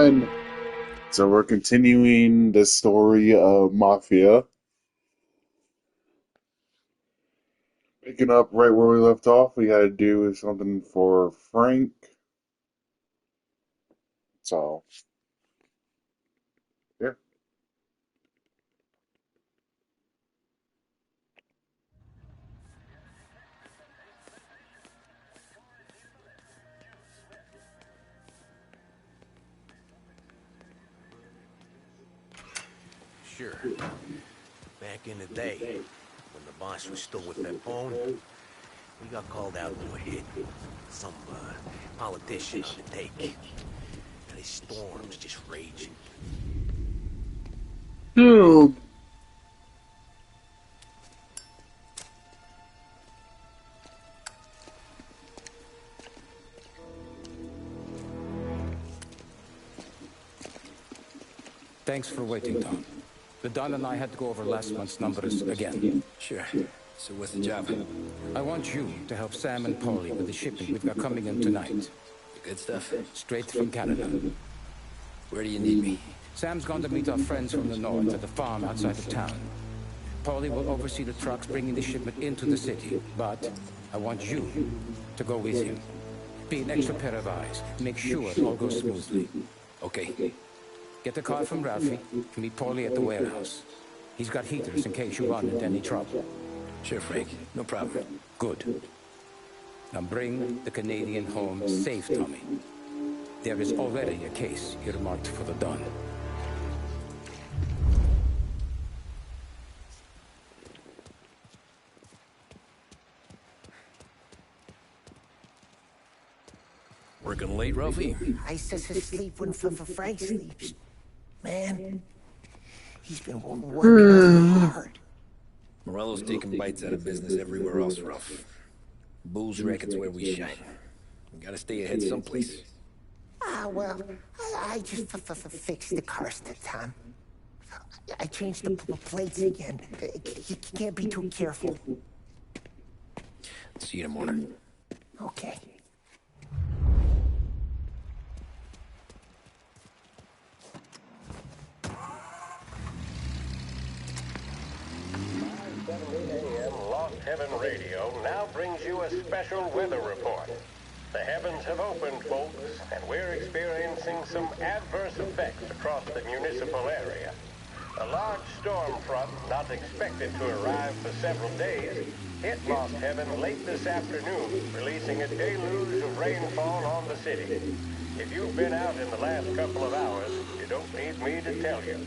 everyone! So we're continuing the story of Mafia. Picking up right where we left off, we gotta do something for Frank. So, yeah. Sure. Back in the day, when the boss was still with Pepone, we got called out to a hit. Some politician on the take. And his storm's just raging. Dude. Thanks for waiting, Tom. The Don and I had to go over last month's numbers again. Sure. So what's the job? I want you to help Sam and Paulie with the shipment we've got coming in tonight. Good stuff. Straight from Canada. Where do you need me? Sam's gone to meet our friends from the north at the farm outside of town. Paulie will oversee the trucks bringing the shipment into the city, but I want you to go with him. Be an extra pair of eyes. Make sure it all goes smoothly. Okay. Get the car from Ralphie and meet Paulie at the warehouse. He's got heaters in case you run into any trouble. Sure, Frank. No problem. Good. Now bring the Canadian home safe, Tommy. There is already a case earmarked for the Don. Working late, Ralphie? I says his sleep when Frank sleeps. Man, he's been working hard. Morello's taking bites out of business everywhere else, Ralph. Booze rackets where we shine. We gotta stay ahead someplace. Well, I just fixed the cars that time. I changed the plates again. You can't be too careful. See you in the morning. Okay. Lost Heaven Radio now brings you a special weather report. The heavens have opened, folks, and we're experiencing some adverse effects across the municipal area. A large storm front, not expected to arrive for several days, hit Lost Heaven late this afternoon, releasing a deluge of rainfall on the city. If you've been out in the last couple of hours, you don't need me to tell you.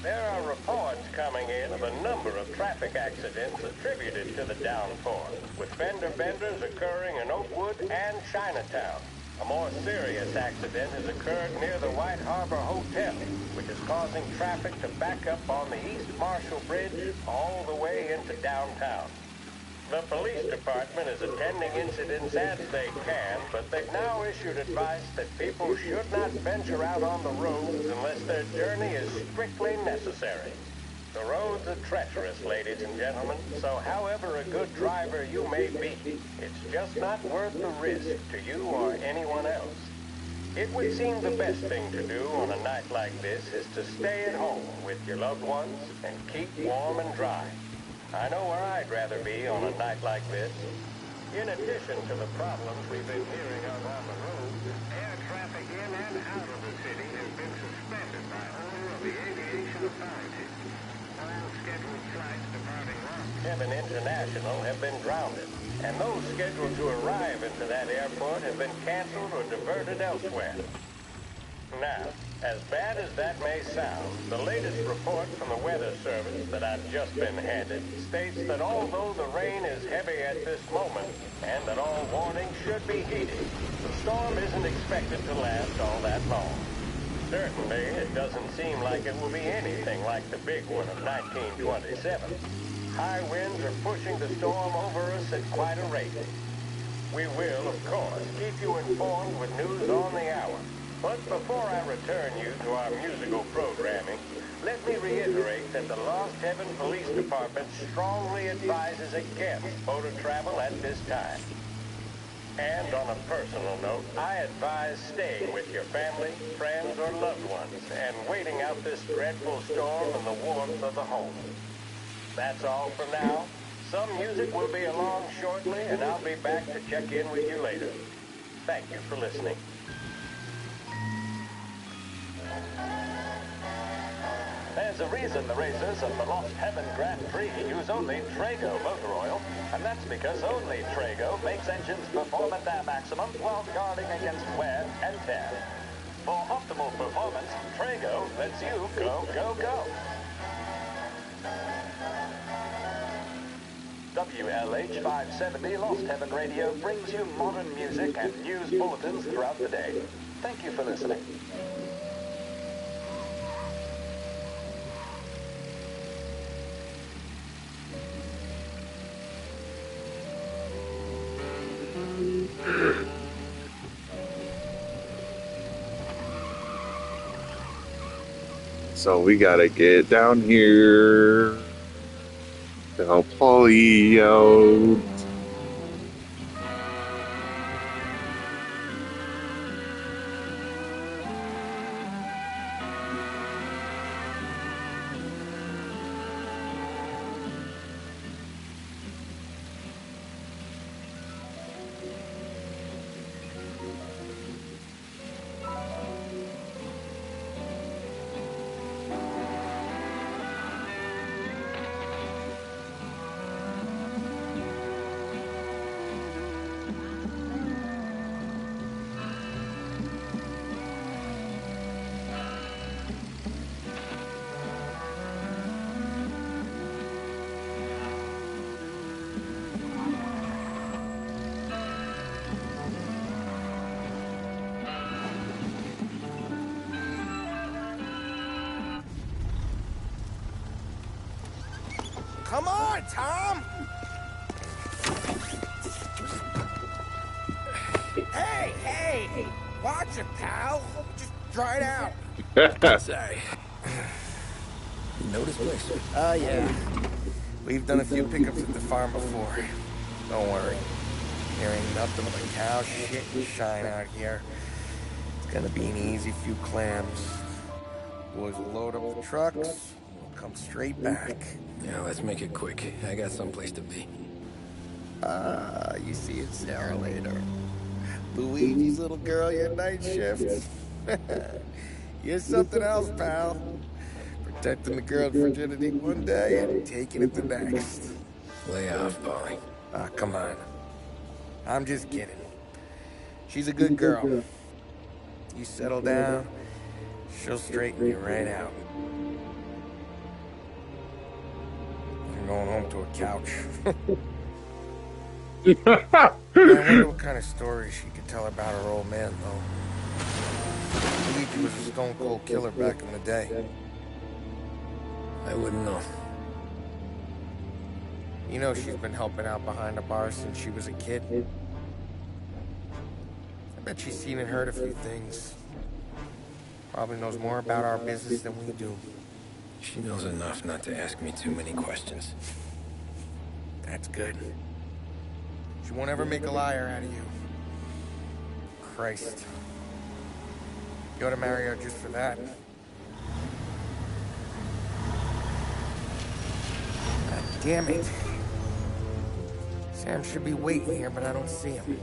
There are reports coming in of a number of traffic accidents attributed to the downpour, with fender benders occurring in Oakwood and Chinatown. A more serious accident has occurred near the White Harbor Hotel, which is causing traffic to back up on the East Marshall Bridge all the way into downtown. The police department is attending incidents as they can, but they've now issued advice that people should not venture out on the roads unless their journey is strictly necessary. The roads are treacherous, ladies and gentlemen, so however a good driver you may be, it's just not worth the risk to you or anyone else. It would seem the best thing to do on a night like this is to stay at home with your loved ones and keep warm and dry. I know where I'd rather be on a night like this. In addition to the problems we've been hearing of on the road, air traffic in and out of the city has been suspended by order of the aviation authorities. All scheduled flights departing Lost Heaven International have been grounded, and those scheduled to arrive into that airport have been canceled or diverted elsewhere. Now, as bad as that may sound, the latest report from the Weather Service that I've just been handed states that although the rain is heavy at this moment, and that all warnings should be heeded, the storm isn't expected to last all that long. Certainly, it doesn't seem like it will be anything like the big one of 1927. High winds are pushing the storm over us at quite a rate. We will, of course, keep you informed with news on the hour. But before I return you to our musical programming, let me reiterate that the Lost Heaven Police Department strongly advises against motor travel at this time. And on a personal note, I advise staying with your family, friends, or loved ones and waiting out this dreadful storm in the warmth of the home. That's all for now. Some music will be along shortly, and I'll be back to check in with you later. Thank you for listening. There's a reason the racers of the Lost Heaven Grand Prix use only Trago motor oil, and that's because only Trago makes engines perform at their maximum while guarding against wear and tear. For optimal performance, Trago lets you go, go, go. WLH 570 Lost Heaven Radio brings you modern music and news bulletins throughout the day. Thank you for listening. So we gotta get down here to help Polly out. Come on, Tom! Hey! Watch it, pal. Just dry it out. Sorry. You know this place? Yeah. We've done a few pickups at the farm before. Don't worry. There ain't nothing but cow shit and shine out here. It's gonna be an easy few clams. Boys will load up the trucks, and we'll come straight back. Yeah, let's make it quick. I got someplace to be. You see it, Sarah, later. Luigi's little girl, your night shift. You're something else, pal. Protecting the girl's virginity one day and taking it the next. Lay off, Polly. Come on. I'm just kidding. She's a good girl. You settle down, she'll straighten you right out. I'm going home to a couch. I wonder what kind of stories she could tell about her old man, though. Luigi was a stone-cold killer back in the day. I wouldn't know. You know she's been helping out behind the bar since she was a kid. I bet she's seen and heard a few things. Probably knows more about our business than we do. She knows enough not to ask me too many questions. That's good. She won't ever make a liar out of you. Christ. You ought to marry her just for that. God damn it. Sam should be waiting here, but I don't see him.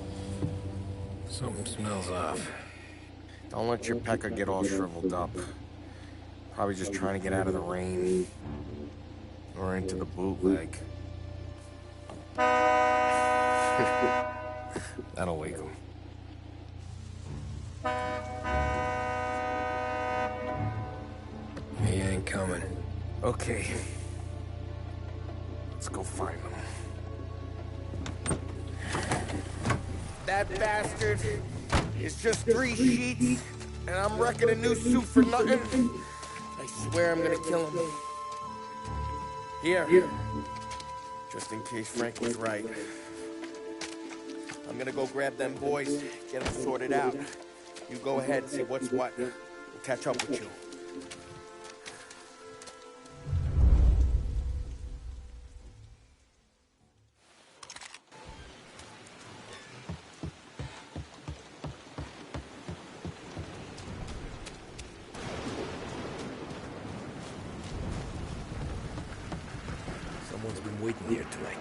Something smells off. Don't let your pecker get all shriveled up. Probably just trying to get out of the rain. Or into the bootleg. That'll wake him. He ain't coming. Okay. Let's go find him. That bastard is just 3 sheets, and I'm wrecking a new suit for nothing. I swear I'm gonna kill him. Here. Just in case Frank was right. I'm gonna go grab them boys, get them sorted out. You go ahead and see what's what. We'll catch up with you. waiting here tonight.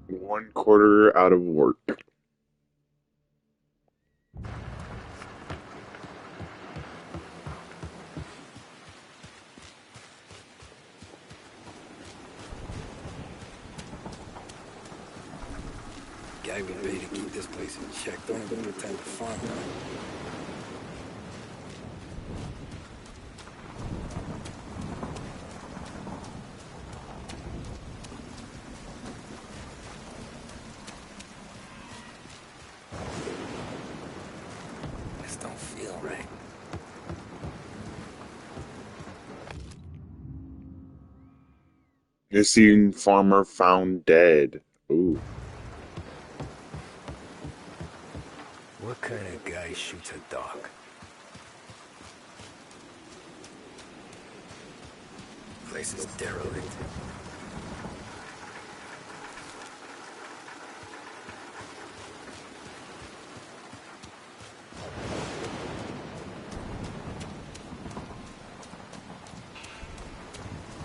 1/4 out of work. Guy we pay to keep this place in check. Don't even pretend to farm now. This don't feel right. Missing farmer found dead. Ooh. What kind of guy shoots a dog? Place is derelict.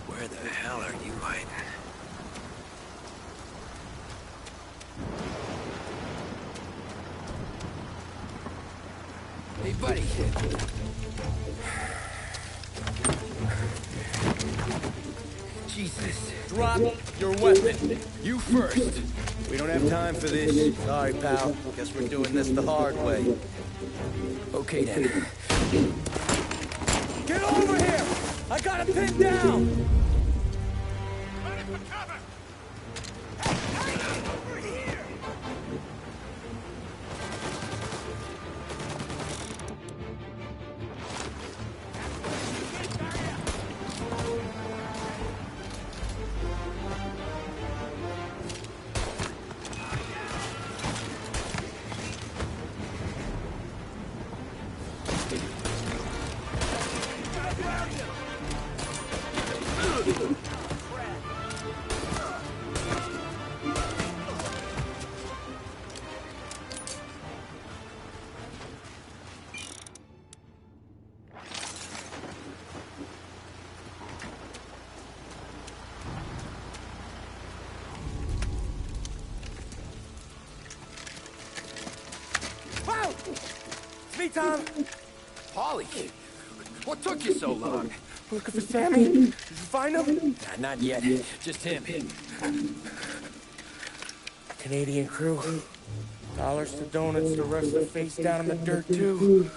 Where the hell are you hiding? Hey, buddy. Jesus. Drop your weapon. You first. We don't have time for this. Sorry, pal. Guess we're doing this the hard way. Okay, then. Get over here! I got him pinned down! Wow! It's me, Tom. Polly! What took you so long? Looking for Sammy? Did you find him? Not yet. Just him. Canadian crew. Dollars to donuts, the rest of the face down in the dirt, too.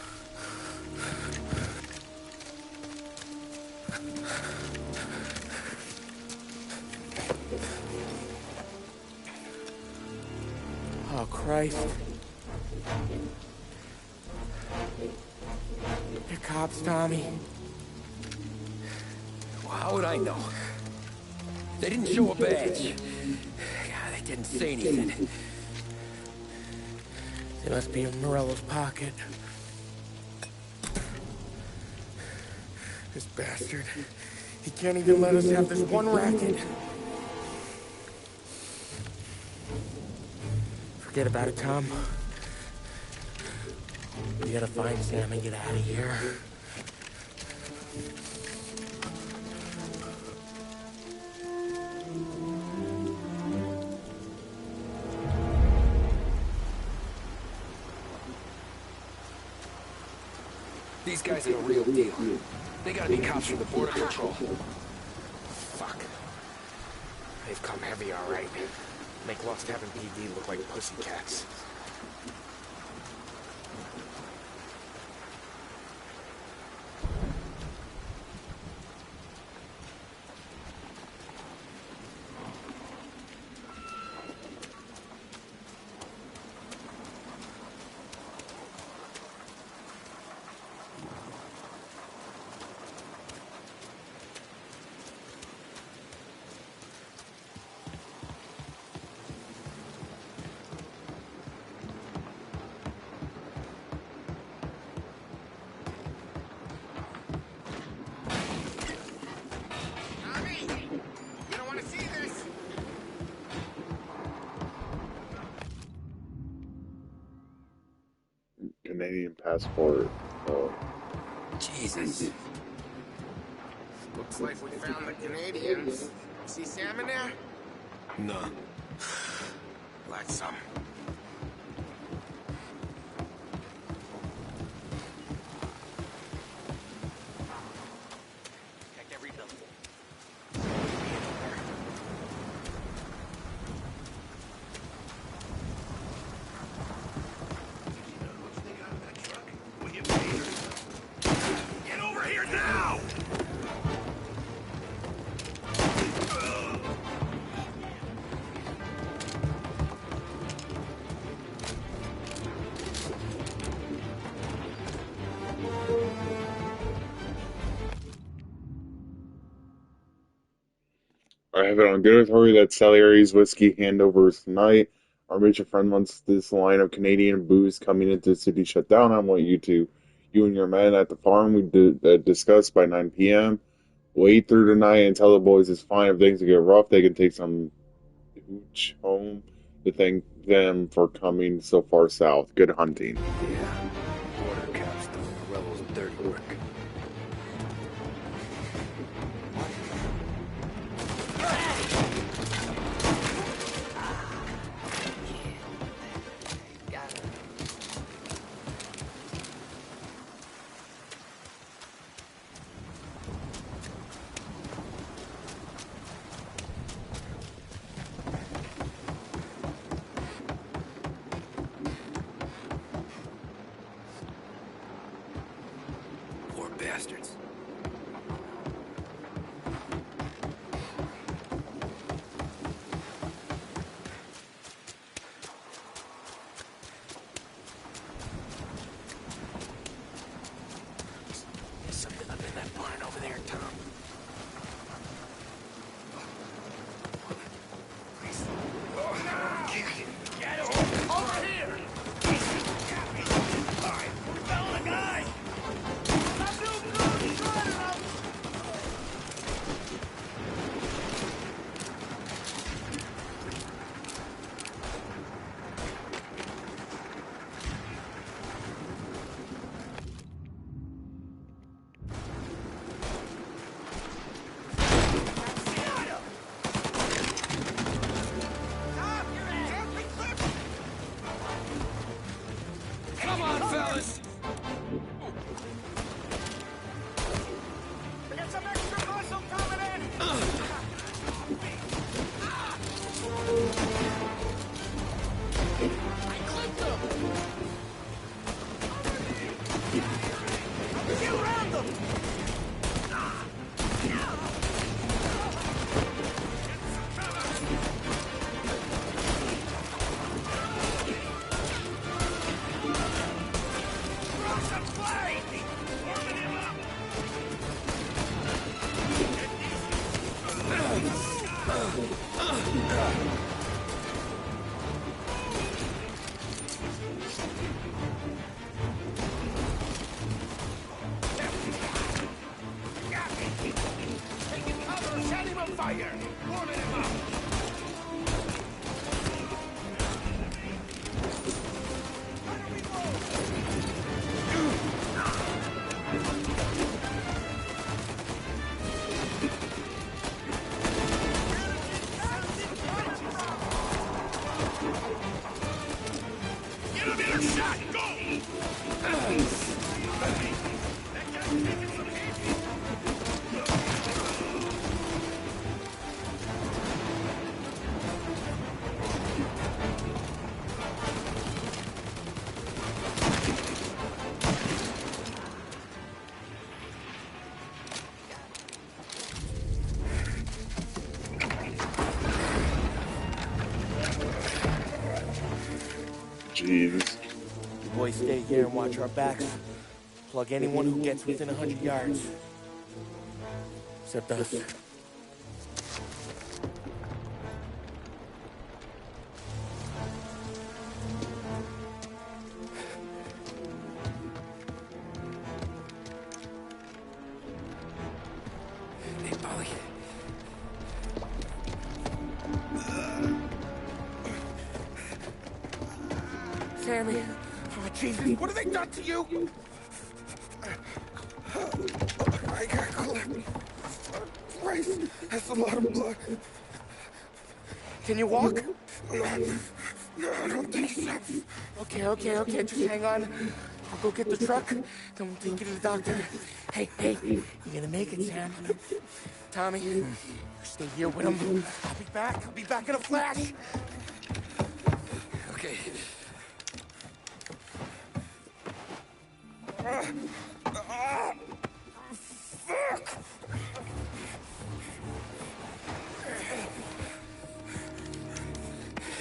Oh, Christ. They're cops, Tommy. Well, how would I know? They didn't show a badge. God, they didn't say anything. They must be in Morello's pocket. This bastard. He can't even let us have this one racket. Forget about it, Tom. We gotta find Sam and get out of here. These guys are the real deal. They gotta be cops from the Border Patrol. Fuck. They've come heavy, all right. Make Lost Heaven PD look like pussycats. Canadian passport. Oh. Jesus. Looks like we found the Canadians. See salmon there? No. Like some. Check every building. Get over here now! I have it on good authority that Salieri's whiskey handover is tonight. Our mutual friend wants this line of Canadian booze coming into the city shut down. I want you and your men at the farm, discuss by 9 p.m. Wait through the night and tell the boys it's fine. If things get rough, they can take some hooch home to thank them for coming so far south. Good hunting. Yeah. Border cops doing Morello's dirty work. Poor bastards. There's something up in that barn over there, Tom. Get over here! All right, we found a guy! Come on, fellas! We got some extra muscle coming in! I clipped him! Get around them! Taking cover! Set him on fire! Warming him up! Get him in a shot! Go! That guy's taking some heat! Jeez. You boys stay here and watch our backs. Plug anyone who gets within 100 yards. Except us. Hey, Polly. Sammy! Oh, Jesus, what have they done to you? I got clipped. Christ. That's a lot of blood. Can you walk? No, I don't think so. Okay. Just hang on. I'll go get the truck. Then we'll take you to the doctor. Hey, you're gonna make it, Sam. Tommy, you stay here with him. I'll be back. I'll be back in a flash. Okay. Fuck!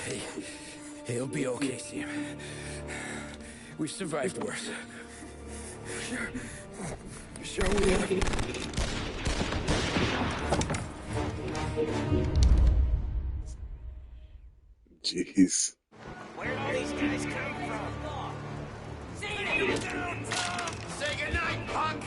Hey, it'll be okay, Sam. We've survived worse. Sure we have. Jeez. Where'd all these guys come from? Say goodnight, punk!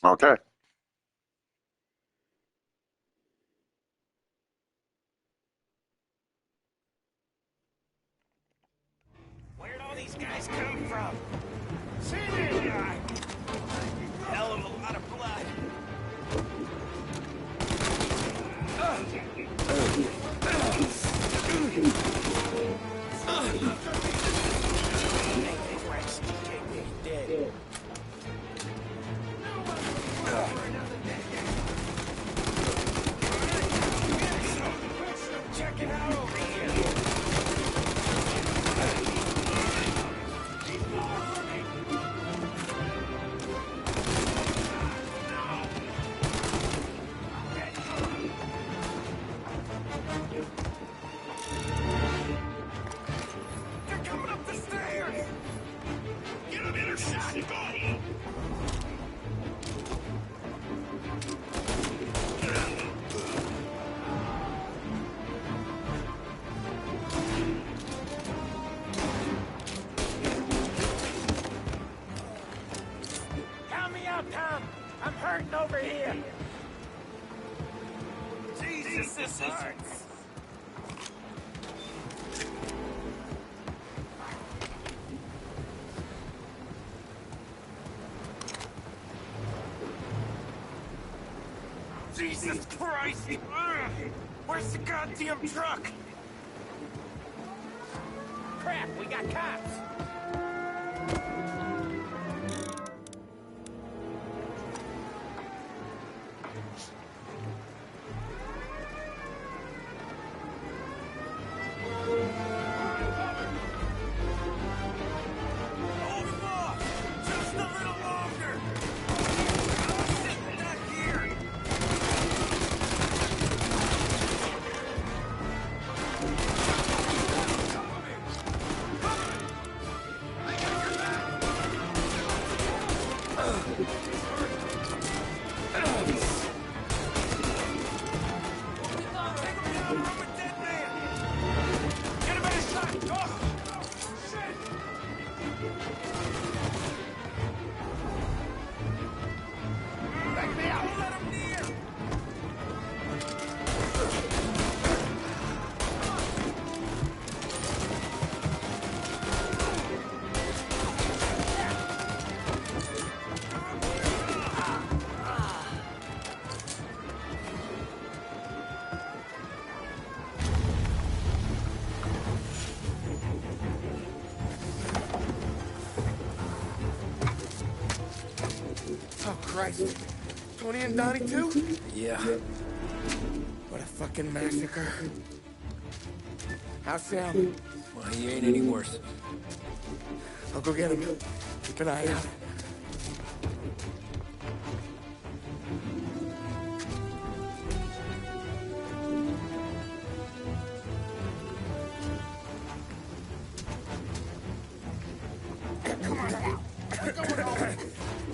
Okay. Where'd all these guys come from? See this guy? Hell of a lot of blood. Dead. Check it out over here. They're coming up the stairs! Get a better shot, go! Count me out, Tom! I'm hurting over here! Jesus, this hurts! Jesus Christ! Ugh. Where's the goddamn truck? Crap, we got cops! Hold off! Just a little longer! I'm sitting back here! Oh, Christ. Tony and Donnie too? Yeah. What a fucking massacre. How's Sam? Well, he ain't any worse. I'll go get him. Keep an eye out.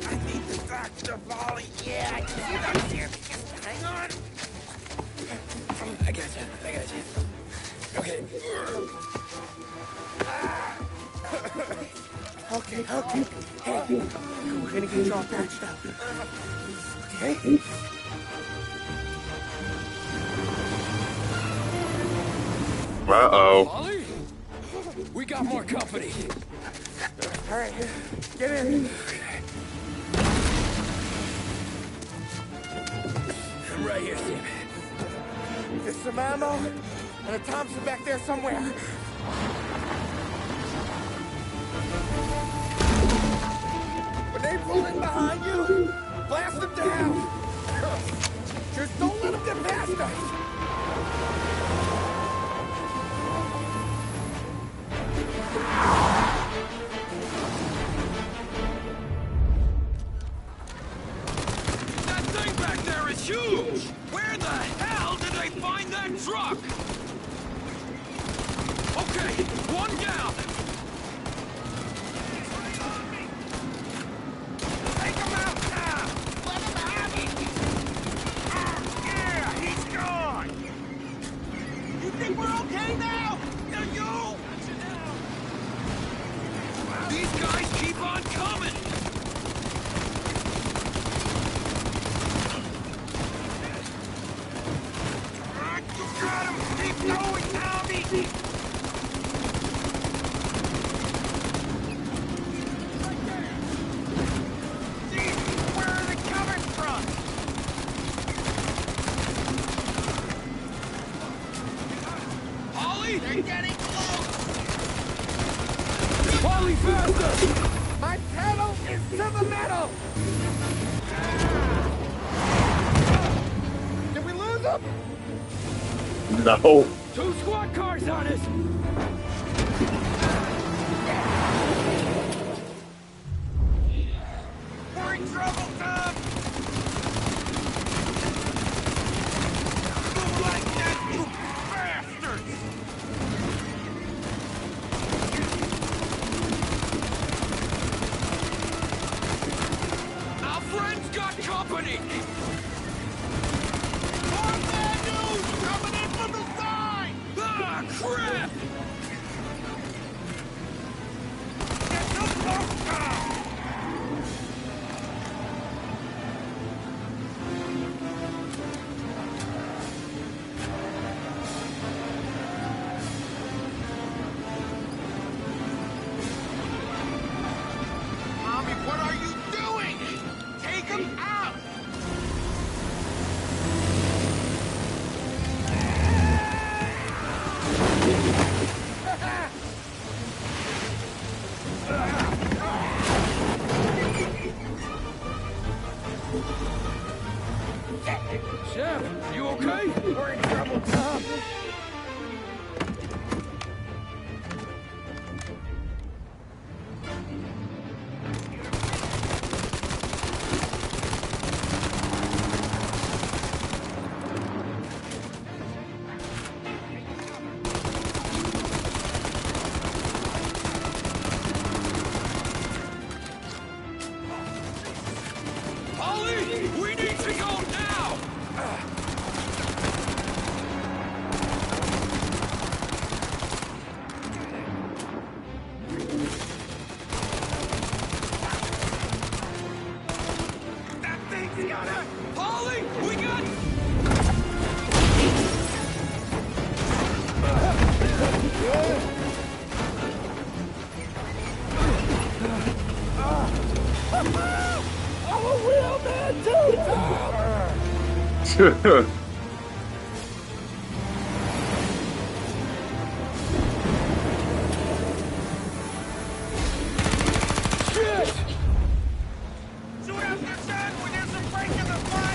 I need the doctor, Volley. Yeah, I see that here. Hang on. I got you. Okay. Okay. Hey, we're gonna get you all patched up. Okay? Uh-oh. Ollie? We got more company. All right, get in. I'm right here, Sam. There's some ammo and a Thompson back there somewhere. When they pull in behind you, blast them down. Just don't let them get past us. That thing back there is huge! Where the hell did they find that truck? Okay, one down! Take him out now! Let him have it! Yeah, he's gone! You think we're okay now? Now you! These guys keep on coming! You got him! Keep going, Tommy! Where are they coming from? Ollie! They're getting close! Ollie, faster! My pedal is to the metal! Did we lose them? No. 2 squad cars on us! We're in trouble, Tom! Move like that, you bastards! Our friend's got company! More bad news coming in from the side! Ah, crap! Get the fuck out! Mommy, what are you doing? Take him out! Sam, you okay? We're in trouble, Tom. Ollie, we need to go now! That thing's gonna... Ollie, we got... I'm a real man too, Tom! Shoot after done when there's a break in the fight!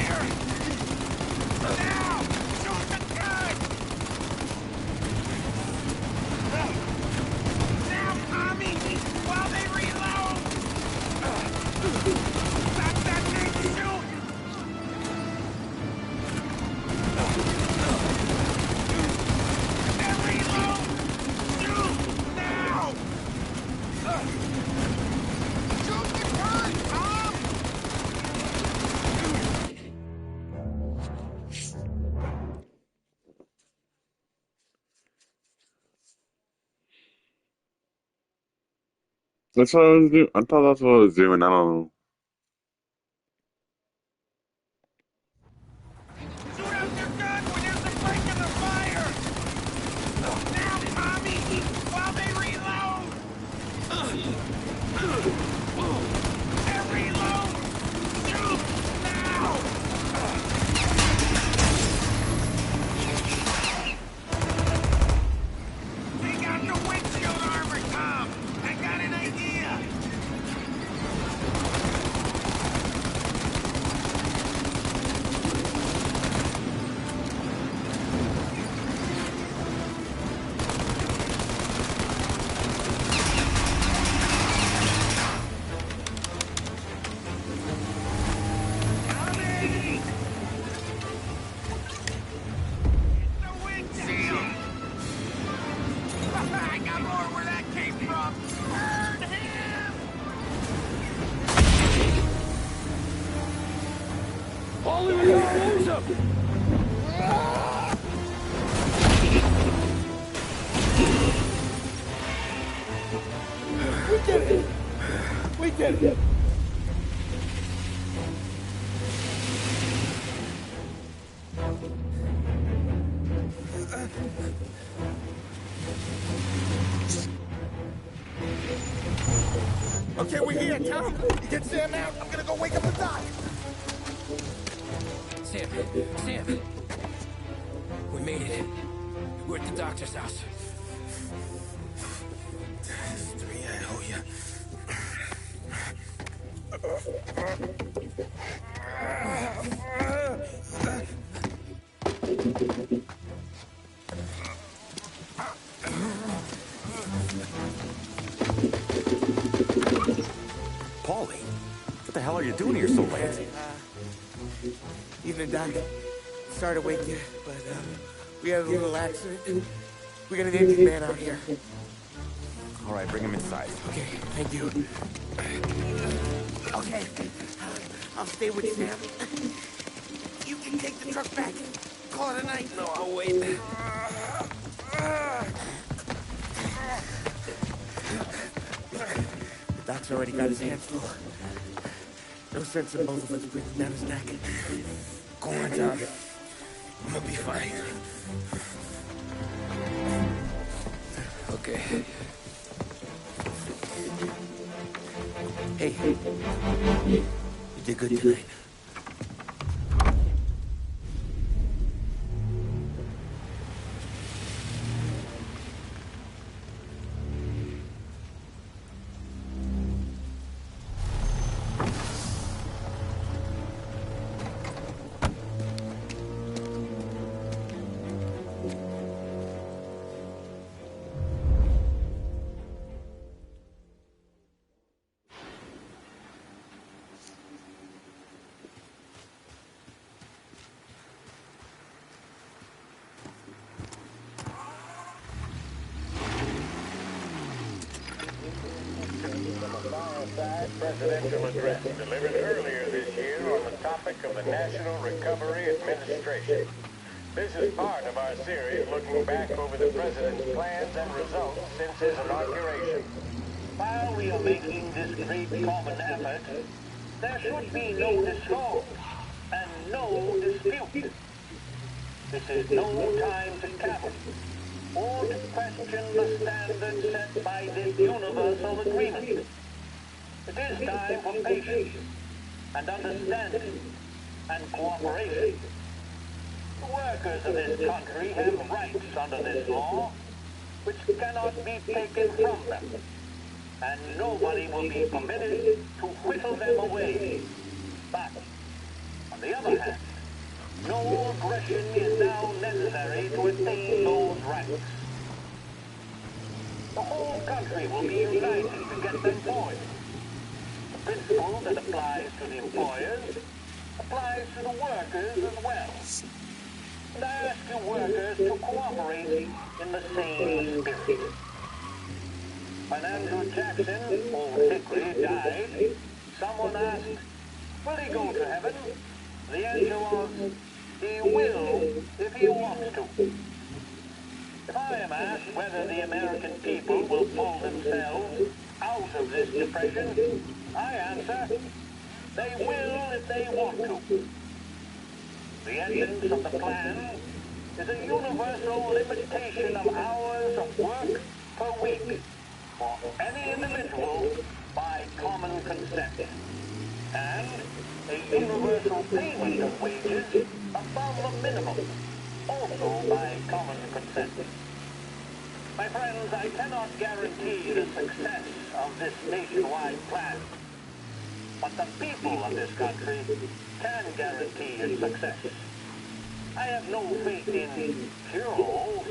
That's what I was doing. I thought that's what I was doing. I don't know. Shoot out your gun when there's a break in the fire! Now, Tommy! While they reload! And reload! Shoot! Now! Take out the windshield armor, Tom! I got an idea! Tommy! The windshield! I got more where that came from! Burn him! Paulie, we gotta lose him! We did it! We did it! Okay, we're here, Tom. You get Sam out. I'm gonna go wake up the doc. Sam! We made it. We're at the doctor's house. Three, I owe you. Paulie, what the hell are you doing here so late? Evening, Doc. Sorry to wake you, but we had a little accident. We got an injured man out here. All right, bring him inside. Okay, thank you. Okay, I'll stay with Sam. You can take the truck back. Call it a night. No, I'll wait. The doc's already got his hands full. No sense in both of us breathing down his neck. Go on, Tom. I'm gonna be fine. Okay. Hey, you did good tonight. Presidential address delivered earlier this year on the topic of the National Recovery Administration. This is part of our series looking back over the president's plans and results since his inauguration. While we are making this great common effort, there should be no discord and no dispute. This is no time to cavil or to question the standards set by this universal agreement. It is time for patience and understanding and cooperation. The workers of this country have rights under this law, which cannot be taken from them, and nobody will be permitted to whittle them away. But, on the other hand, no aggression is now necessary to attain those rights. The whole country will be united to get them forward. The principle that applies to the employers applies to the workers as well. And I ask you workers to cooperate in the same spirit. When Andrew Jackson, old Hickory, died, someone asked, will he go to heaven? The answer was, he will if he wants to. If I am asked whether the American people will pull themselves out out of this depression? I answer, they will if they want to. The essence of the plan is a universal limitation of hours of work per week for any individual by common consent, and a universal payment of wages above the minimum, also by common consent. My friends, I cannot guarantee the success of this nationwide plan, but the people of this country can guarantee its success. I have no faith in cure-alls,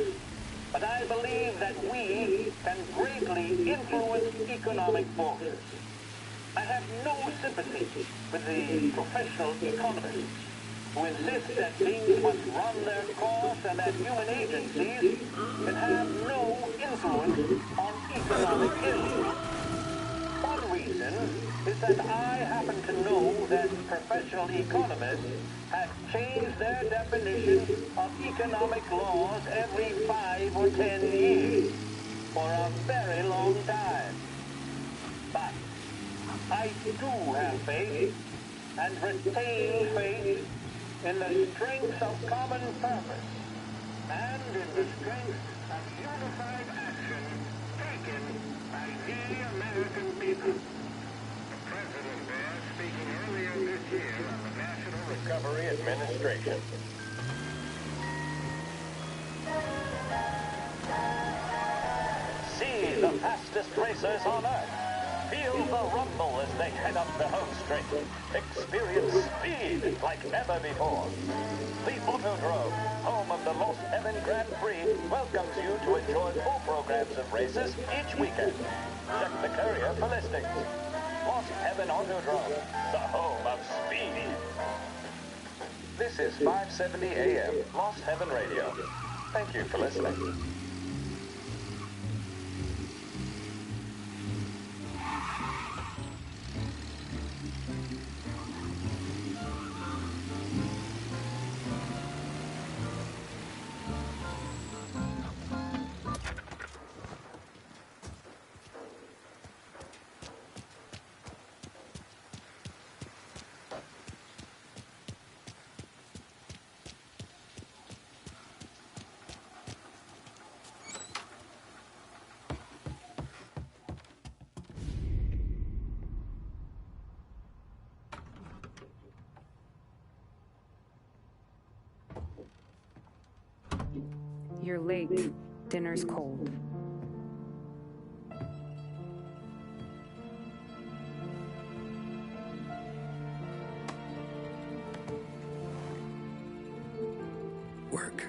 but I believe that we can greatly influence economic forces. I have no sympathy with the professional economists who insist that things must run their course and that human agencies can have no influence on economic issues. One reason is that I happen to know that professional economists have changed their definition of economic laws every 5 or 10 years for a very long time. But I do have faith and retain faith in the strength of common purpose and in the strength of unified action taken by the American people. The President there speaking earlier this year on the National Recovery Administration. See the fastest racers on Earth. Feel the rumble as they head up the home straight. Experience speed like never before. The Autodrome, home of the Lost Heaven Grand Prix, welcomes you to enjoy full programs of races each weekend. Check the courier for listings. Lost Heaven Autodrome, the home of speed. This is 570 AM, Lost Heaven Radio. Thank you for listening. You're late. Dinner's cold. Work.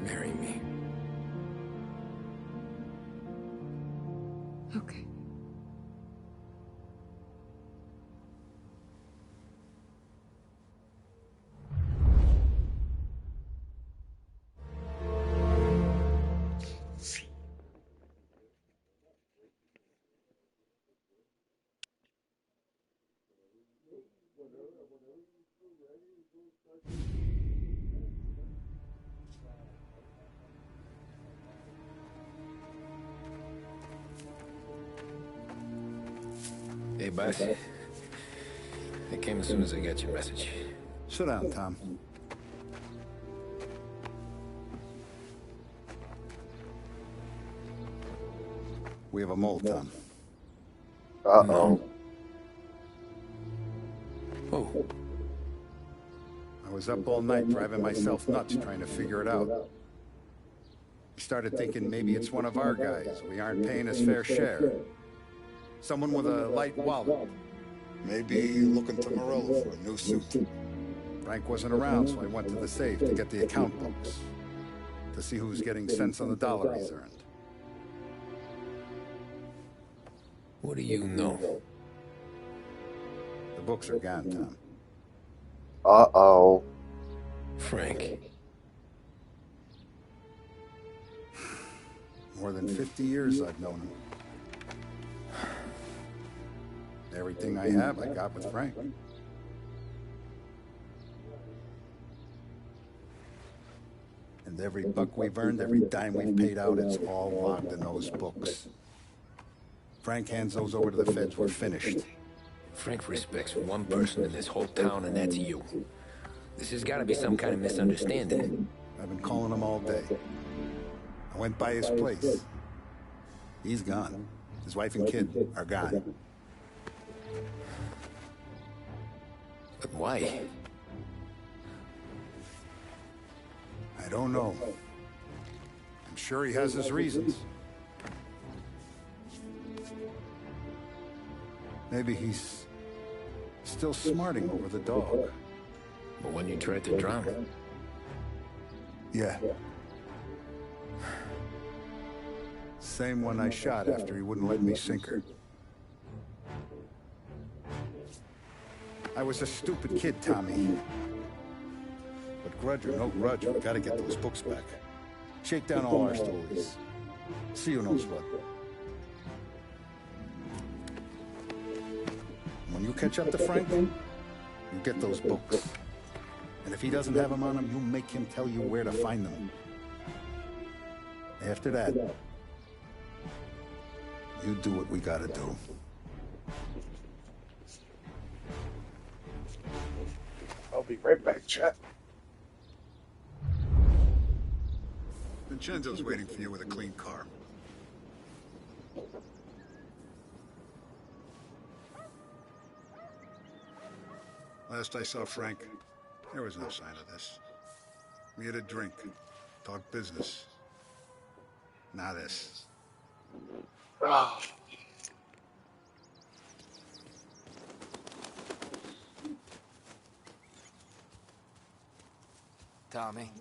Marry me. Okay. Hey, boss. I came as soon as I got your message. Sit down, Tom. We have a mole, Tom. Uh-oh. Oh, I was up all night driving myself nuts trying to figure it out. I started thinking maybe it's one of our guys. We aren't paying his fair share. Someone with a light wallet. Maybe looking to Morello for a new suit. Frank wasn't around, so I went to the safe to get the account books. To see who's getting cents on the dollar he's earned. What do you know? The books are gone, Tom. Uh-oh. Frank. More than 50 years I've known him. Everything I have, I got with Frank. And every buck we've earned, every dime we've paid out, it's all logged in those books. Frank hands those over to the feds, we're finished. Frank respects one person in this whole town, and that's you. This has got to be some kind of misunderstanding. I've been calling him all day. I went by his place. He's gone. His wife and kid are gone. But why? I don't know. I'm sure he has his reasons. Maybe he's still smarting over the dog. But when you tried to drown? Yeah. Same one I shot after he wouldn't let me sink her. I was a stupid kid, Tommy. But grudge or no grudge, we gotta get those books back. Shake down all our stories. See who knows what. When you catch up to Frank, you get those books. And if he doesn't have them on him, you make him tell you where to find them. After that, you do what we gotta do. I'll be right back, chat. Vincenzo's waiting for you with a clean car. Last I saw Frank, there was no sign of this. We had a drink, talk business. Now this. Ah. Tommy.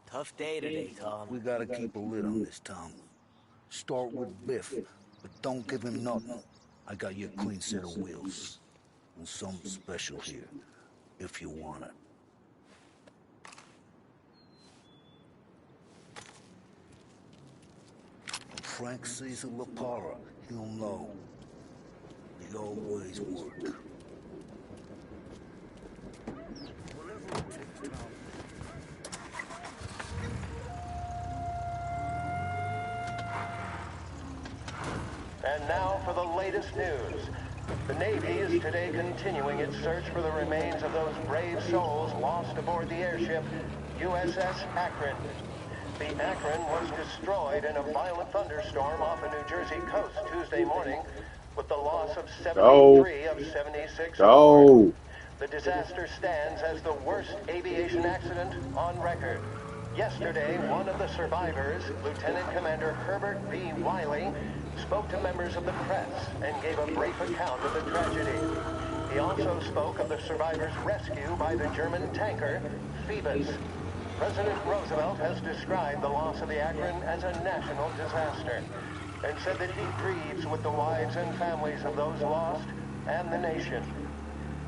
Tough day today, Tom. We gotta keep a lid on this town. Start with Biff, but don't give him nothing. I got you a clean set of wheels. And something special here, if you want it. When Frank sees a Lapara, he'll know. The old ways work. And now for the latest news. The Navy is today continuing its search for the remains of those brave souls lost aboard the airship USS Akron. The Akron was destroyed in a violent thunderstorm off the New Jersey coast Tuesday morning, with the loss of 73 of 76 aboard. The disaster stands as the worst aviation accident on record. Yesterday, one of the survivors, Lieutenant Commander Herbert B. Wiley, spoke to members of the press and gave a brief account of the tragedy. He also spoke of the survivors' rescue by the German tanker, Phoebus. President Roosevelt has described the loss of the Akron as a national disaster and said that he grieves with the wives and families of those lost and the nation.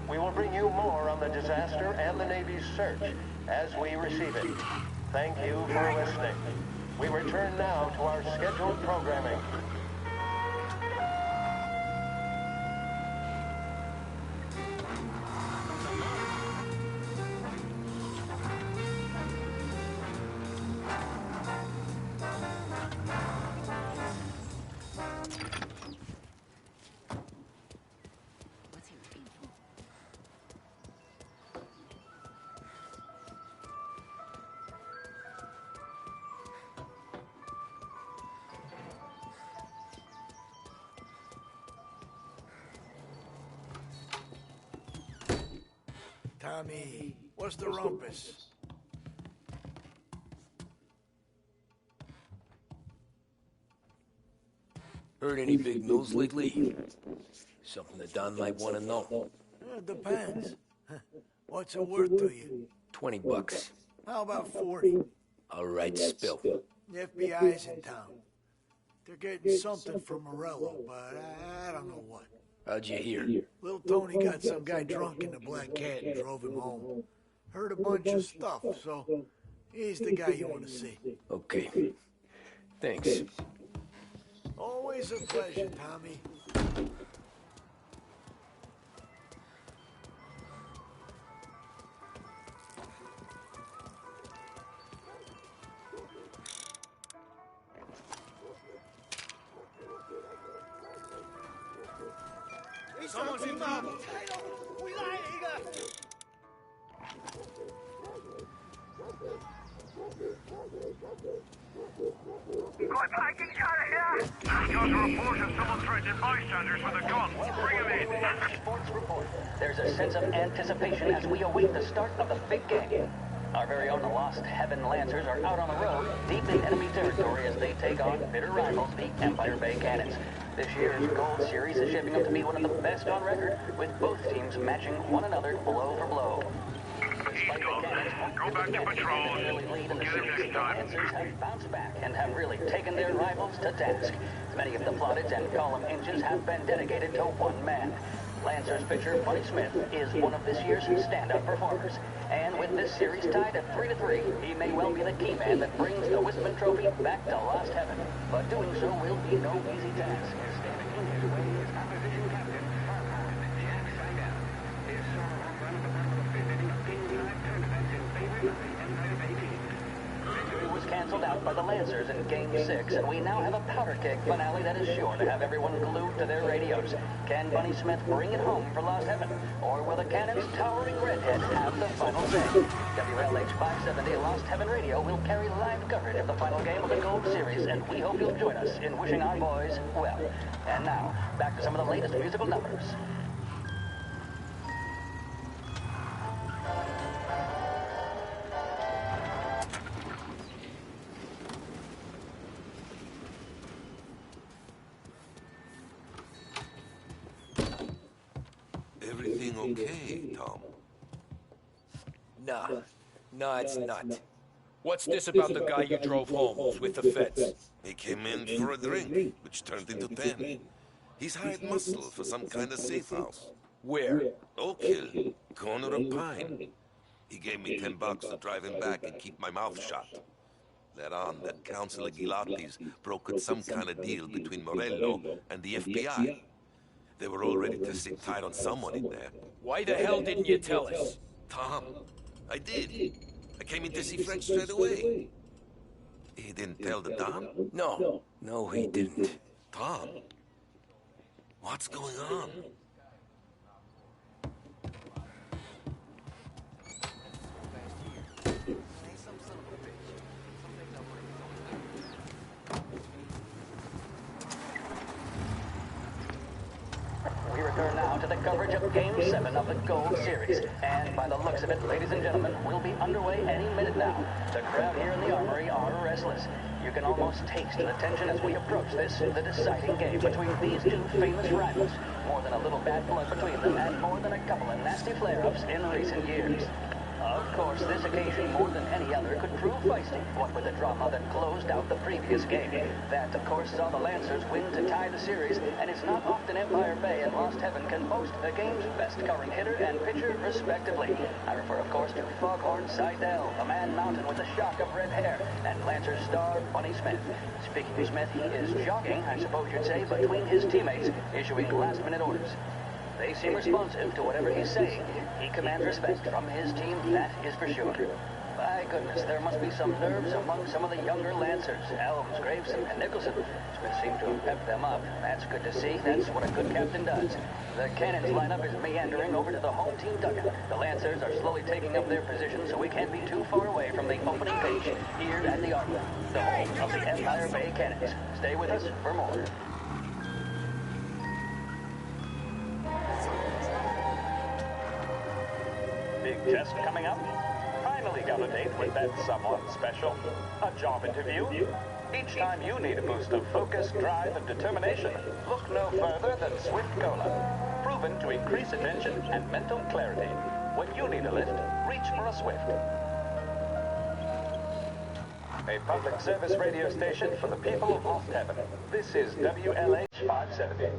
We will bring you more on the disaster and the Navy's search as we receive it. Thank you for listening. We return now to our scheduled programming. Tommy, what's the rumpus? Heard any big news lately? Something that Don might want to know. Depends. What's it worth to you? $20. How about 40? All right, spill. The FBI's in town. They're getting something from Morello, but I don't know what. How'd you hear? Little Tony got some guy drunk in the Black Cat and drove him home. Heard a bunch of stuff, so he's the guy you want to see. Okay. Thanks. Always a pleasure, Tommy. Someone's in trouble. Got taken care of here? I got a report of someone threatening bystanders with a gun. Bring him in. Sports report. There's a sense of anticipation as we await the start of the big game. Our very own Lost Heaven Lancers are out on the road, deep in enemy territory as they take on bitter rivals, the Empire Bay Cannons. This year's Gold Series is shaping up to be one of the best on record, with both teams matching one another blow for blow. Despite the Cannons' Go back to patrol. early lead in the Get him series, next the time. Lancers have bounced back and have really taken their rivals to task. Many of the plaudits and column inches have been dedicated to one man. Lancers pitcher Buddy Smith is one of this year's standout performers. And with this series tied at 3-3, he may well be the key man that brings the Wispman Trophy back to Lost Heaven. But doing so will be no easy task. Standing in his way is opposition captain, Jack Seidel. His solo home run of the Battle of visiting a big-time tournament in favor of the Empire Bay Team. Victory was canceled out by the Lancers in Game 6, and we now have a powder keg finale that is sure to have everyone glued to their radios. Can Bunny Smith bring it home for Lost Heaven? Or will the Cannon's towering redhead have the final say? WLH 570 Lost Heaven Radio will carry live coverage of the final game of the Gold Series, and we hope you'll join us in wishing our boys well. And now, back to some of the latest musical numbers. Everything okay, Tom? Nah. Nah, it's not. What's this about the guy you drove home who's with the feds? He came in for a drink, which turned into 10. He's hired muscle for some kind of safe house. Where? Oak Hill, corner of Pine. He gave me $10 to drive him back and keep my mouth shut. Later on, that Councilor Gilatti's brokered some kind of deal between Morello and the FBI. They were all ready to sit tight on someone in there. Why the hell didn't you tell us? Tom, I did. I came in to see Frank straight away. He didn't tell the Don? No. No, he didn't. Tom, what's going on? We return now to the coverage of Game 7 of the Gold Series. And by the looks of it, ladies and gentlemen, we'll be underway any minute now. The crowd here in the Armory are restless. You can almost taste the tension as we approach this, the deciding game between these two famous rivals. More than a little bad blood between them, and more than a couple of nasty flare-ups in recent years. Of course, this occasion, more than any other, could prove feisty, what with the drama that closed out the previous game. That, of course, saw the Lancers win to tie the series, and it's not often Empire Bay and Lost Heaven can boast the game's best current hitter and pitcher, respectively. I refer, of course, to Foghorn Seidel, a man mounted with a shock of red hair, and Lancers star Bunny Smith. Speaking of Smith, he is jogging, I suppose you'd say, between his teammates, issuing last-minute orders. They seem responsive to whatever he's saying. He commands respect from his team, that is for sure. By goodness, there must be some nerves among some of the younger Lancers. Elms, Graveson, and Nicholson. Smith seemed to have pepped them up. That's good to see. That's what a good captain does. The Cannons lineup is meandering over to the home team dugout. The Lancers are slowly taking up their position, so we can't be too far away from the opening page here at the Armory, the home of the Empire Bay Cannons. Stay with us for more. Big test coming up. Finally got a date with that someone special. A job interview. Each time you need a boost of focus, drive, and determination, look no further than Swift Cola. Proven to increase attention and mental clarity. When you need a lift, reach for a Swift. A public service radio station for the people of Lost Heaven. This is WLH 570.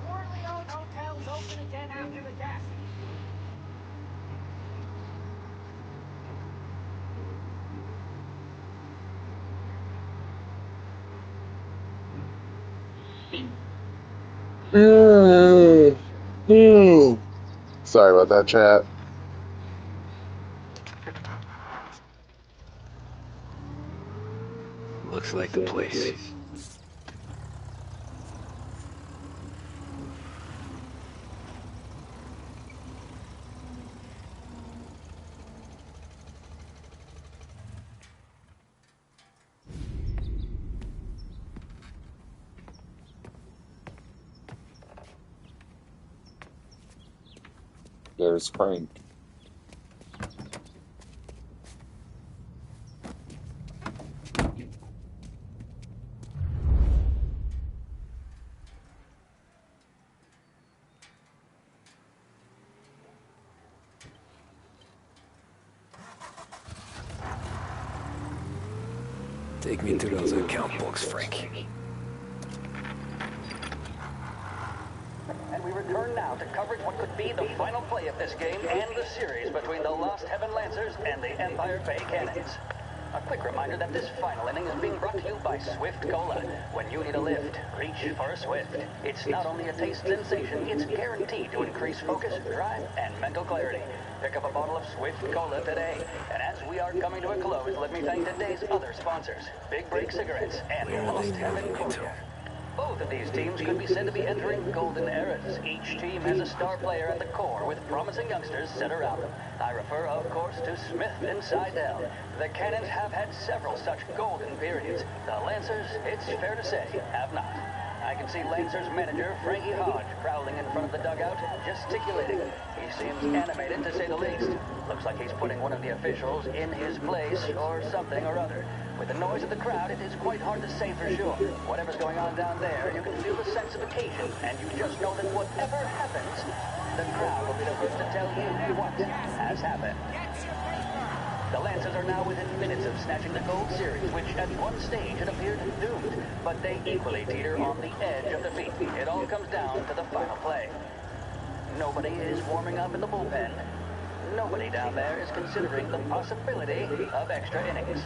Corleone's Hotel's open again after the death. Sorry about that, chat. Looks like the place. There's Frank. Take me to those account books, Frank. And we return now to coverage what could be the final play of this game and the series between the Lost Heaven Lancers and the Empire Bay Cannons. A quick reminder that this final inning is being brought to you by Swift Cola. When you need a lift, reach for a Swift. It's not only a taste sensation, it's guaranteed to increase focus, drive, and mental clarity. Pick up a bottle of Swift Cola today. And as we are coming to a close, let me thank today's other sponsors, Big Break Cigarettes and Lost Heaven Cognac. Both of these teams could be said to be entering golden eras. Each team has a star player at the core with promising youngsters set around them. I refer, of course, to Smith and Seidel. The Cannons have had several such golden periods. The Lancers, it's fair to say, have not. I can see Lancers manager Frankie Hodge prowling in front of the dugout, gesticulating. He seems animated, to say the least. Looks like he's putting one of the officials in his place or something or other. With the noise of the crowd, it is quite hard to say for sure. Whatever's going on down there, you can feel the sense of occasion, and you just know that whatever happens, the crowd will be the first to tell you what has happened. The Lancers are now within minutes of snatching the Gold Series, which at one stage had appeared doomed, but they equally teeter on the edge of defeat. It all comes down to the final play. Nobody is warming up in the bullpen. Nobody down there is considering the possibility of extra innings.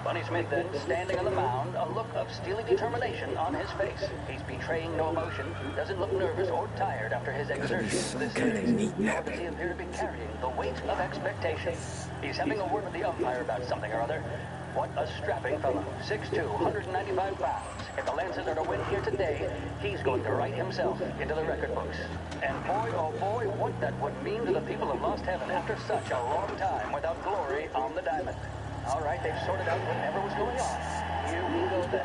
Bunny Smith then, standing on the mound, a look of steely determination on his face. He's betraying no emotion, doesn't look nervous or tired after his exertions for this series, nor does he appear to be carrying the weight of expectation. He's having a word with the umpire about something or other. What a strapping fellow, 6'2", 195 pounds. If the Lancers are to win here today, he's going to write himself into the record books. And boy, oh boy, what that would mean to the people of Lost Heaven after such a long time without glory on the diamond. All right, they've sorted out whatever was going on. Here we go then.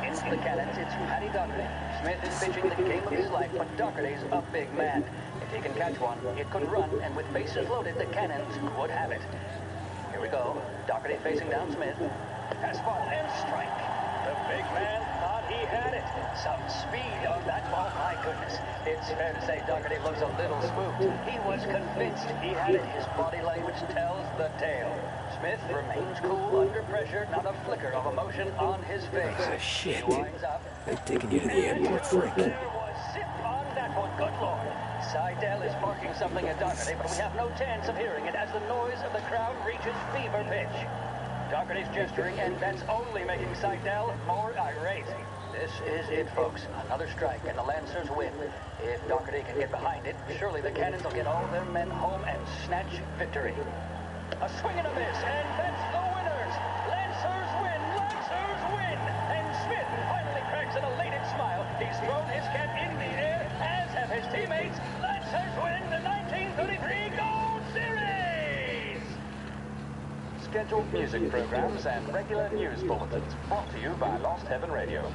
Into the Cannons, it's Paddy Doherty. Smith is pitching the game of his life, but Doherty's a big man. If he can catch one, it could run, and with bases loaded, the Cannons would have it. Here we go. Doherty facing down Smith. Fastball and strike. The big man thought he had it. Some speed on that ball, my goodness. It's fair to say Doherty looks a little spooked. He was convinced he had it. His body language tells the tale. Smith remains cool under pressure, not a flicker of emotion on his face. Shit. He winds up. They've taken you to the airport, Frank. There was zip on that one, good lord. Seidel is barking something at Doherty, but we have no chance of hearing it as the noise of the crowd reaches fever pitch. Doherty's gesturing, and that's only making Seidel more irate. This is it, folks. Another strike, and the Lancers win. If Doherty can get behind it, surely the Cannons will get all their men home and snatch victory. A swing and a miss, and that's the winners! Lancers win! Lancers win! And Smith finally cracks an elated smile. He's thrown his cap in the air. teammates, let's win the 1933 Gold Series! Scheduled music programs and regular news bulletins brought to you by Lost Heaven Radio.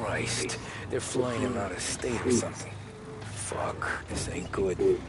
Christ, they're flying him out of state or something. Fuck, this ain't good.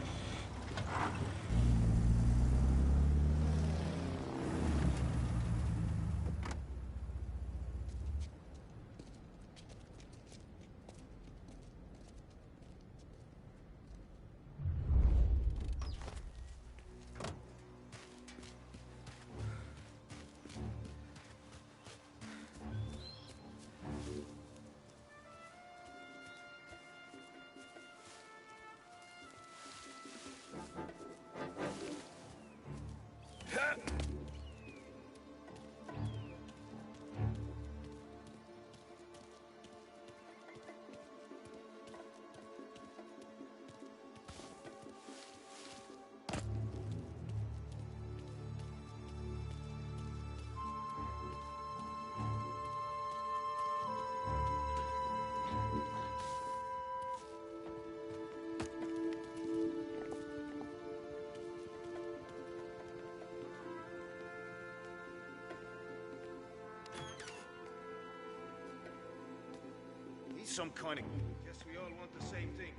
He's some kind of... Guess we all want the same thing.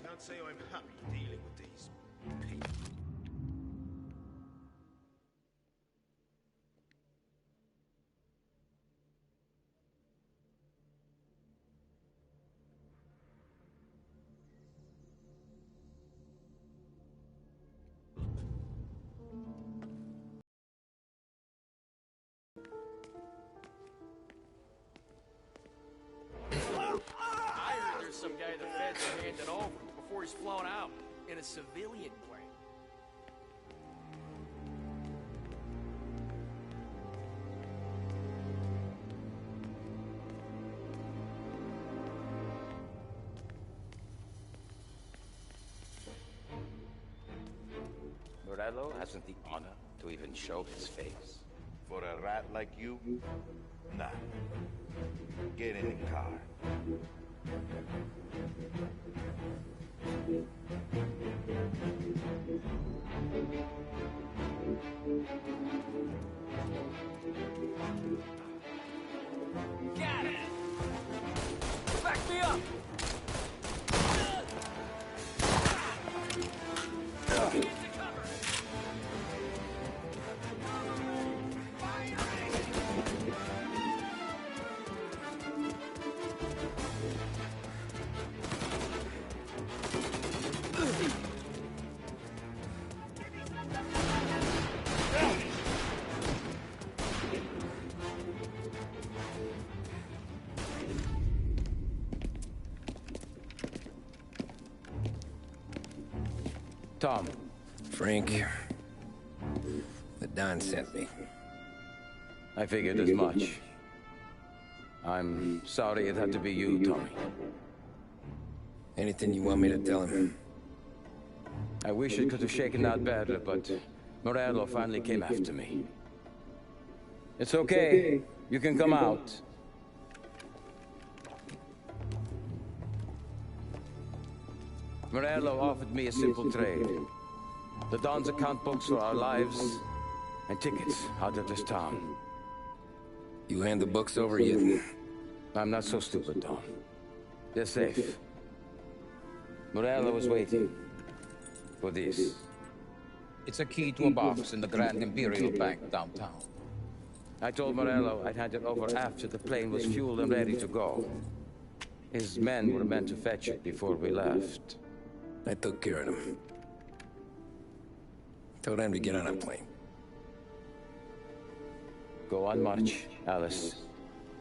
Can't say I'm happy dealing with these people. Some guy the feds handed over before he's flown out in a civilian plane. Morello hasn't the honor to even show his face. For a rat like you? Nah. Get in the car. Got it! Back me up! Tom. Frank. The Don sent me. I figured as much. I'm sorry it had to be you, Tommy. Anything you want me to tell him? I wish it could have shaken out better, but Morello finally came after me. It's okay. You can come out. Morello offered me a simple trade. The Don's account books for our lives, and tickets out of this town. You hand the books over yet? I'm not so stupid, Don. They're safe. Morello was waiting for this. It's a key to a box in the Grand Imperial Bank downtown. I told Morello I'd hand it over after the plane was fueled and ready to go. His men were meant to fetch it before we left. I took care of them. Told them to get on a plane. Go on march, Alice.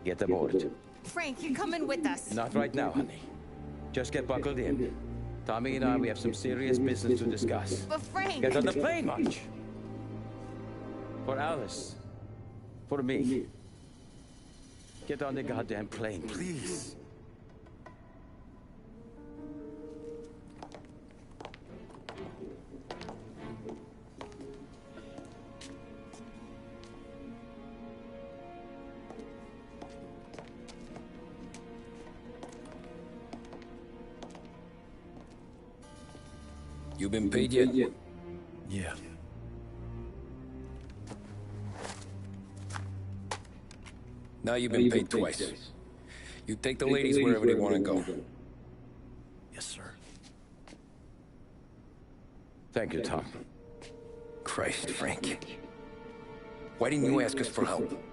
Get aboard. Frank, you're coming with us. Not right now, honey. Just get buckled in. Tommy and I, we have some serious business to discuss. But Frank... Get on the plane, March. For Alice. For me. Get on the goddamn plane, please. You been paid yet? Yeah. Now you've been paid twice. You take the ladies wherever they want to go. Yes, sir. Thank you, Tom. Christ, Frank. Why didn't you ask us for help?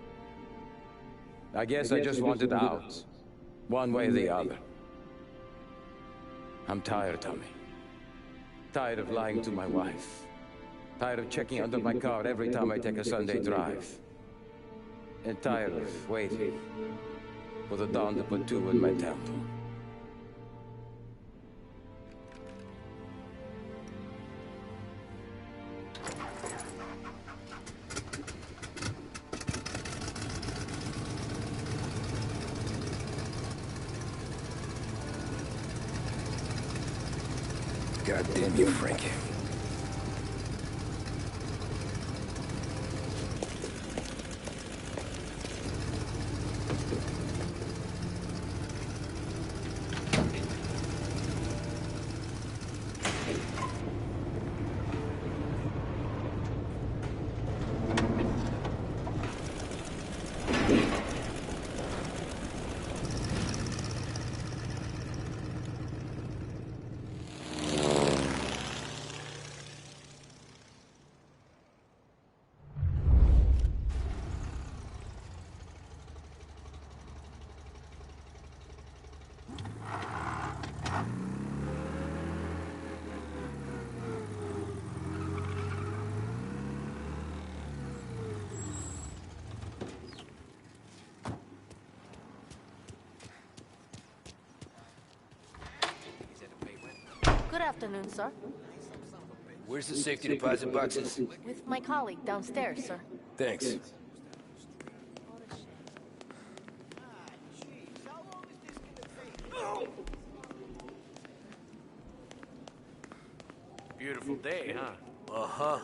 I guess I just wanted out. One way or the other. I'm tired, Tommy. Tired of lying to my wife. Tired of checking under my car every time I take a Sunday drive. And tired of waiting for the dawn to put two in my temple. God damn you, Frank. Good afternoon, sir. Where's the safety deposit boxes? With my colleague downstairs, sir. Thanks. Beautiful day, huh? Uh-huh.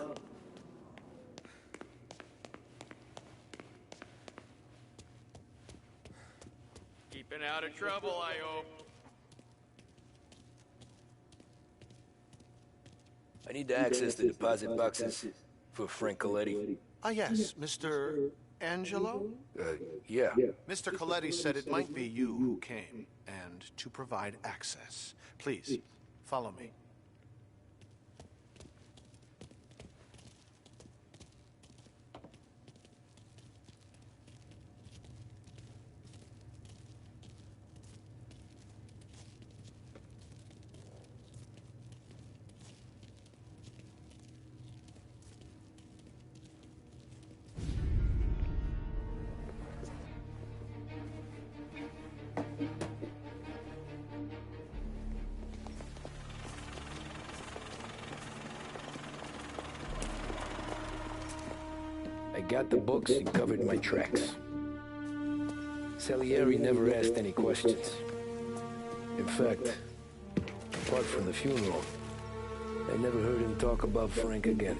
Keeping out of trouble, I hope. I need to access the deposit boxes for Frank Coletti. Ah, yes, Mr. Angelo? Yeah. Mr. Coletti said it might be you who came, and to provide access. Please, follow me. I got the books and covered my tracks. Salieri never asked any questions. In fact, apart from the funeral, I never heard him talk about Frank again.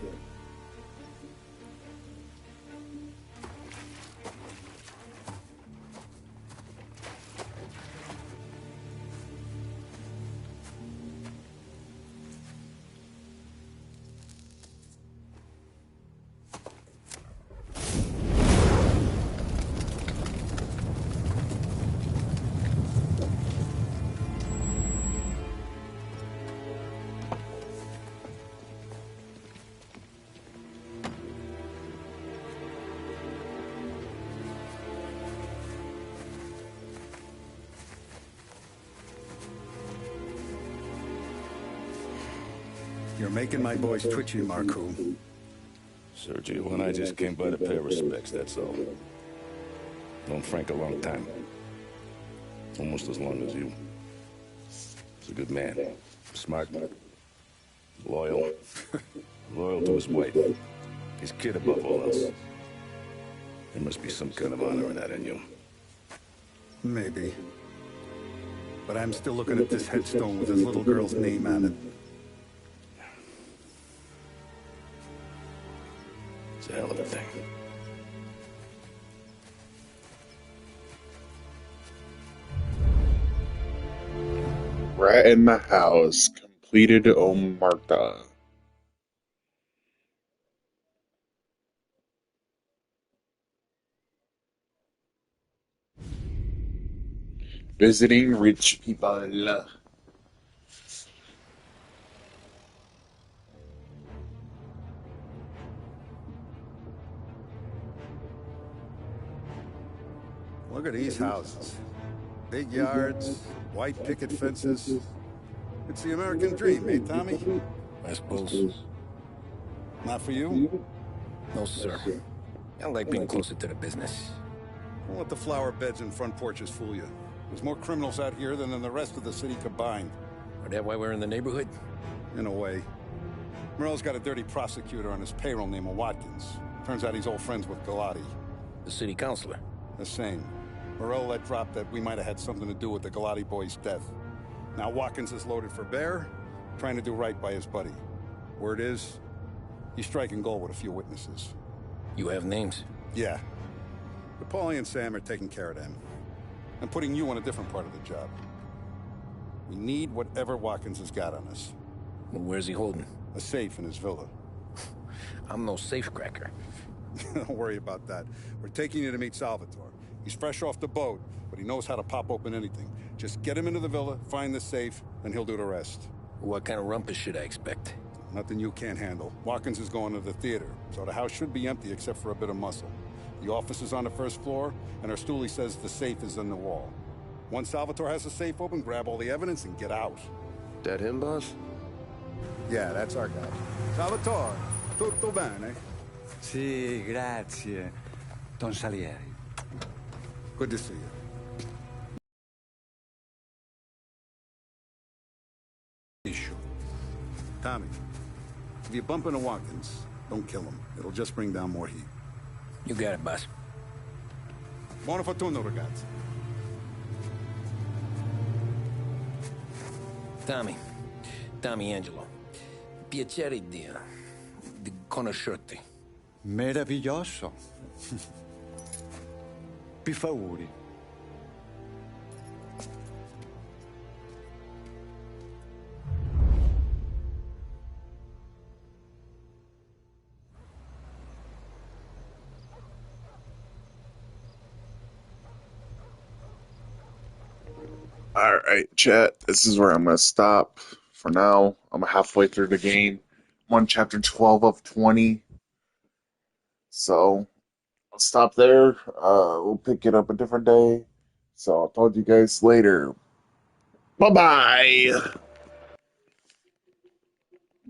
You're making my boys twitchy, Marcoux. Sergio and I just came by to pay respects, that's all. Known Frank a long time. Almost as long as you. He's a good man. Smart. Loyal. Loyal to his wife. His kid above all else. There must be some kind of honor in that in you. Maybe. But I'm still looking at this headstone with his little girl's name on it. It's a hell of a thing. Rat in the house. Completed Omerta. Visiting rich people. Look at these houses. Big yards, white picket fences. It's the American dream, eh, Tommy? I suppose. Not for you? No, sir. I like being closer to the business. Don't let the flower beds and front porches fool you. There's more criminals out here than in the rest of the city combined. Is that why we're in the neighborhood? In a way. Morell's got a dirty prosecutor on his payroll named Watkins. Turns out he's old friends with Galati. The city councilor? The same. Morell let drop that we might have had something to do with the Galati boy's death. Now Watkins is loaded for bear, trying to do right by his buddy. Word is, he's striking gold with a few witnesses. You have names? Yeah. But Paulie and Sam are taking care of them. I'm putting you on a different part of the job. We need whatever Watkins has got on us. Well, where's he holding? A safe in his villa. I'm no safecracker. Don't worry about that. We're taking you to meet Salvatore. He's fresh off the boat, but he knows how to pop open anything. Just get him into the villa, find the safe, and he'll do the rest. What kind of rumpus should I expect? Nothing you can't handle. Watkins is going to the theater, so the house should be empty except for a bit of muscle. The office is on the first floor, and our stoolie says the safe is in the wall. Once Salvatore has the safe open, grab all the evidence and get out. That him, boss? Yeah, that's our guy. Salvatore, tutto bene? Sì, grazie, Don Salieri. Good to see you. Issue. Tommy, if you bump into Watkins, don't kill him. It'll just bring down more heat. You got it, boss. Buona fortuna, ragazzi. Tommy Angelo. Piacere di conoscerti. Meraviglioso. Per favore. Alright, chat. This is where I'm going to stop for now. I'm halfway through the game. I'm on chapter 12 of 20. So, I'll stop there. We'll pick it up a different day. So, I'll talk to you guys later. Bye bye.